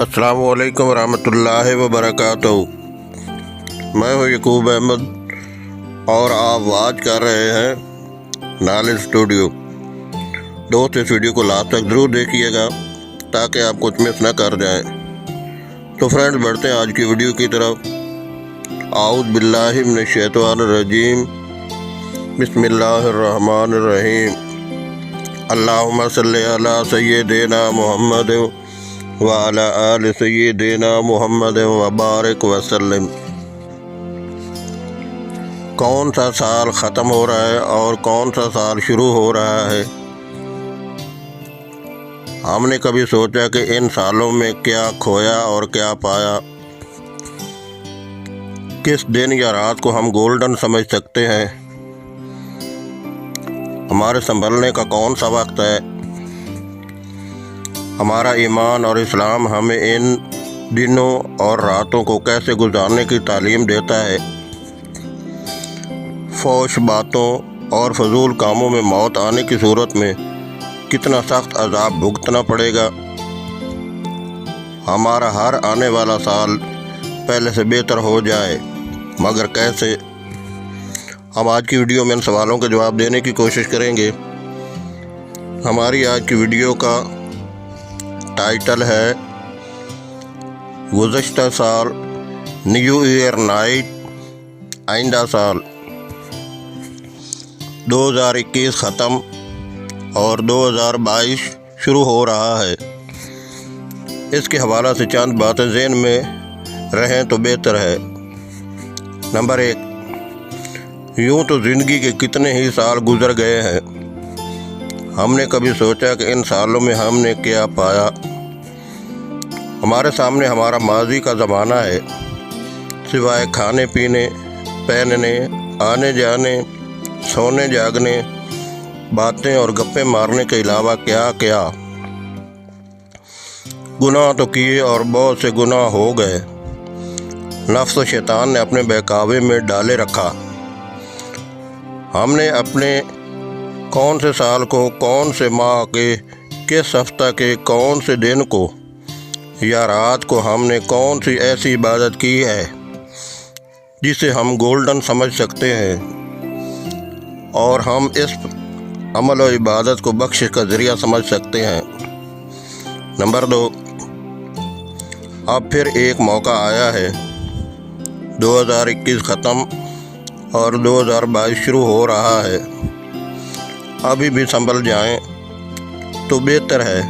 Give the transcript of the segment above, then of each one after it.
السلام علیکم ورحمۃ اللہ وبرکاتہ۔ میں ہوں یعقوب احمد اور آپ واچ کر رہے ہیں نالج اسٹوڈیو۔ دوست اس ویڈیو کو لاسٹ تک ضرور دیکھیے گا تاکہ آپ کچھ مس نہ کر جائیں۔ تو فرینڈز بڑھتے ہیں آج کی ویڈیو کی طرف۔ اعوذ باللہ من الشیطان الرجیم، بسم اللہ الرحمن الرحیم۔ اللہم صلی علی سیدنا محمد وعلی آل سیدنا محمد وبارک وسلم۔ کون سا سال ختم ہو رہا ہے اور کون سا سال شروع ہو رہا ہے؟ ہم نے کبھی سوچا کہ ان سالوں میں کیا کھویا اور کیا پایا؟ کس دن یا رات کو ہم گولڈن سمجھ سکتے ہیں؟ ہمارے سنبھلنے کا کون سا وقت ہے؟ ہمارا ایمان اور اسلام ہمیں ان دنوں اور راتوں کو کیسے گزارنے کی تعلیم دیتا ہے؟ فحش باتوں اور فضول کاموں میں موت آنے کی صورت میں کتنا سخت عذاب بھگتنا پڑے گا؟ ہمارا ہر آنے والا سال پہلے سے بہتر ہو جائے، مگر کیسے؟ ہم آج کی ویڈیو میں ان سوالوں کے جواب دینے کی کوشش کریں گے۔ ہماری آج کی ویڈیو کا ٹائٹل ہے گزشتہ سال نیو ایئر نائٹ، آئندہ سال 2021 ختم اور 2022 شروع ہو رہا ہے۔ اس کے حوالے سے چند باتیں ذہن میں رہیں تو بہتر ہے۔ نمبر 1، یوں تو زندگی کے کتنے ہی سال گزر گئے ہیں، ہم نے کبھی سوچا کہ ان سالوں میں ہم نے کیا پایا؟ ہمارے سامنے ہمارا ماضی کا زمانہ ہے، سوائے کھانے پینے، پہننے، آنے جانے، سونے جاگنے، باتیں اور گپیں مارنے کے علاوہ کیا کیا؟ گناہ تو کیے اور بہت سے گناہ ہو گئے، نفس و شیطان نے اپنے بہکاوے میں ڈالے رکھا۔ ہم نے اپنے کون سے سال کو، کون سے ماہ کے، کس ہفتہ کے کون سے دن کو یا رات کو ہم نے کون سی ایسی عبادت کی ہے جسے ہم گولڈن سمجھ سکتے ہیں اور ہم اس عمل و عبادت کو بخشش کا ذریعہ سمجھ سکتے ہیں؟ نمبر 2، اب پھر ایک موقع آیا ہے، 2021 ختم اور 2022 شروع ہو رہا ہے۔ ابھی بھی سنبھل جائیں تو بہتر ہے۔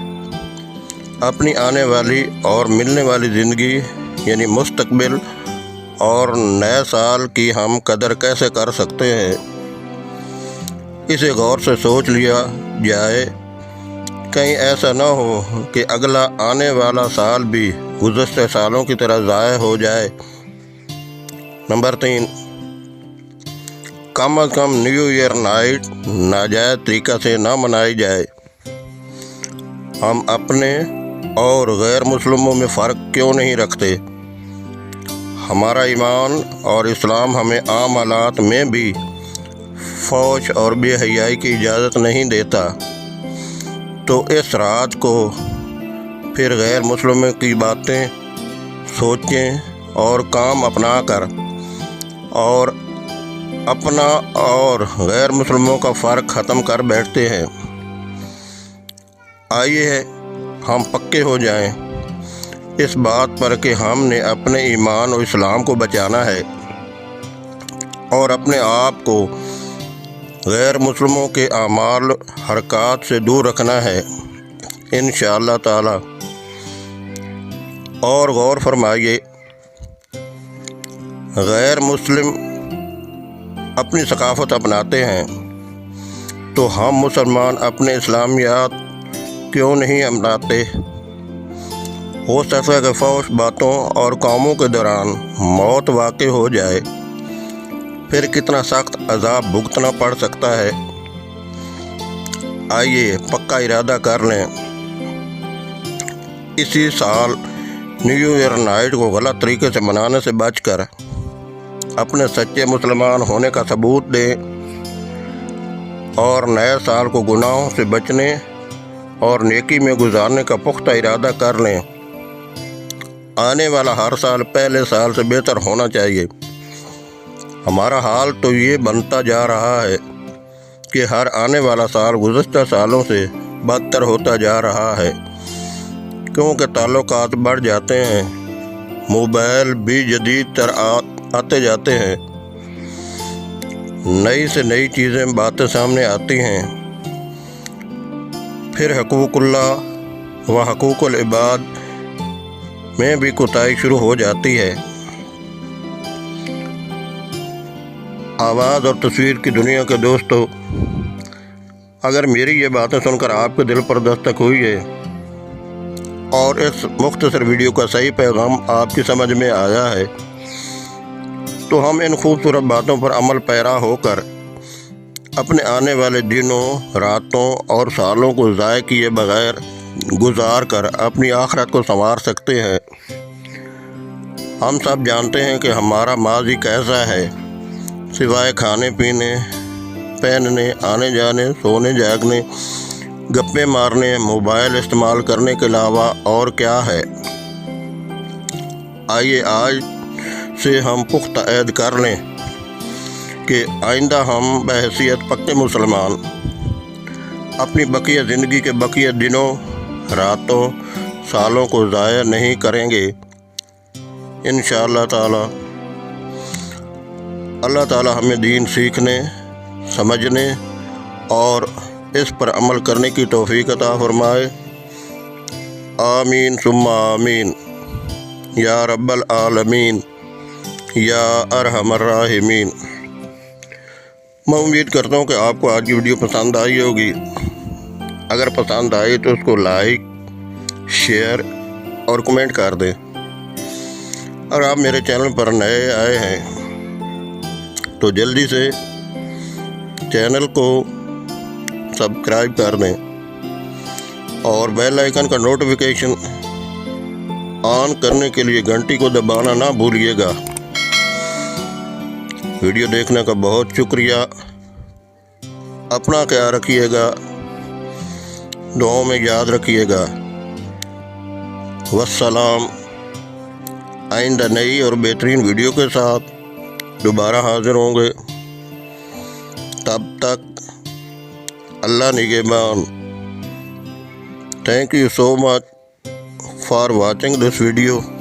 اپنی آنے والی اور ملنے والی زندگی یعنی مستقبل اور نئے سال کی ہم قدر کیسے کر سکتے ہیں؟ اسے غور سے سوچ لیا جائے، کہیں ایسا نہ ہو کہ اگلا آنے والا سال بھی گزشتہ سالوں کی طرح ضائع ہو جائے۔ نمبر 3، کم از کم نیو ایئر نائٹ ناجائز طریقہ سے نہ منائی جائے۔ ہم اپنے اور غیر مسلموں میں فرق کیوں نہیں رکھتے؟ ہمارا ایمان اور اسلام ہمیں عام حالات میں بھی فحش اور بے حیائی کی اجازت نہیں دیتا، تو اس رات کو پھر غیر مسلموں کی باتیں، سوچیں اور کام اپنا کر اور اپنا اور غیر مسلموں کا فرق ختم کر بیٹھتے ہیں۔ آئیے ہم پکے ہو جائیں اس بات پر کہ ہم نے اپنے ایمان و اسلام کو بچانا ہے اور اپنے آپ کو غیر مسلموں کے اعمال حرکات سے دور رکھنا ہے انشاءاللہ تعالی۔ اور غور فرمائیے، غیر مسلم اپنی ثقافت اپناتے ہیں تو ہم مسلمان اپنے اسلامیات کیوں نہیں اپناتے؟ ہو سکتا ہے کہ فحش باتوں اور کاموں کے دوران موت واقع ہو جائے، پھر کتنا سخت عذاب بھگتنا پڑ سکتا ہے؟ آئیے پکا ارادہ کر لیں، اسی سال نیو ایئر نائٹ کو غلط طریقے سے منانے سے بچ کر اپنے سچے مسلمان ہونے کا ثبوت دیں اور نئے سال کو گناہوں سے بچنے اور نیکی میں گزارنے کا پختہ ارادہ کر لیں۔ آنے والا ہر سال پہلے سال سے بہتر ہونا چاہیے۔ ہمارا حال تو یہ بنتا جا رہا ہے کہ ہر آنے والا سال گزشتہ سالوں سے بدتر ہوتا جا رہا ہے، کیونکہ تعلقات بڑھ جاتے ہیں، موبائل بھی جدید تر آتے جاتے ہیں، نئی سے نئی چیزیں باتیں سامنے آتی ہیں، پھر حقوق اللہ و حقوق العباد میں بھی کوتاہی شروع ہو جاتی ہے۔ آواز اور تصویر کی دنیا کے دوستو، اگر میری یہ باتیں سن کر آپ کے دل پر دستک ہوئی ہے اور اس مختصر ویڈیو کا صحیح پیغام آپ کی سمجھ میں آیا ہے، تو ہم ان خوبصورت باتوں پر عمل پیرا ہو کر اپنے آنے والے دنوں، راتوں اور سالوں کو ضائع کیے بغیر گزار کر اپنی آخرت کو سنوار سکتے ہیں۔ ہم سب جانتے ہیں کہ ہمارا ماضی کیسا ہے، سوائے کھانے پینے، پہننے، آنے جانے، سونے جاگنے، گپیں مارنے، موبائل استعمال کرنے کے علاوہ اور کیا ہے۔ آئیے آج سے ہم پختہ عہد کر لیں کہ آئندہ ہم بحیثیت پکے مسلمان اپنی بقیہ زندگی کے بقیہ دنوں، راتوں، سالوں کو ضائع نہیں کریں گے انشاءاللہ تعالی۔ اللہ تعالی ہمیں دین سیکھنے، سمجھنے اور اس پر عمل کرنے کی توفیق عطا فرمائے۔ آمین ثم آمین یا رب العالمین یا ارحم الراحمین۔ میں امید کرتا ہوں کہ آپ کو آج کی ویڈیو پسند آئی ہوگی۔ اگر پسند آئی تو اس کو لائک، شیئر اور کمنٹ کر دیں۔ اور آپ میرے چینل پر نئے آئے ہیں تو جلدی سے چینل کو سبسکرائب کر دیں اور بیل آئیکن کا نوٹیفیکیشن آن کرنے کے لیے گھنٹی کو دبانا نہ بھولیے گا۔ ویڈیو دیکھنے کا بہت شکریہ۔ اپنا خیال رکھیے گا، دعاؤں میں یاد رکھیے گا۔ والسلام۔ آئندہ نئی اور بہترین ویڈیو کے ساتھ دوبارہ حاضر ہوں گے۔ تب تک اللہ نگہبان۔ Thank you so much for watching this video.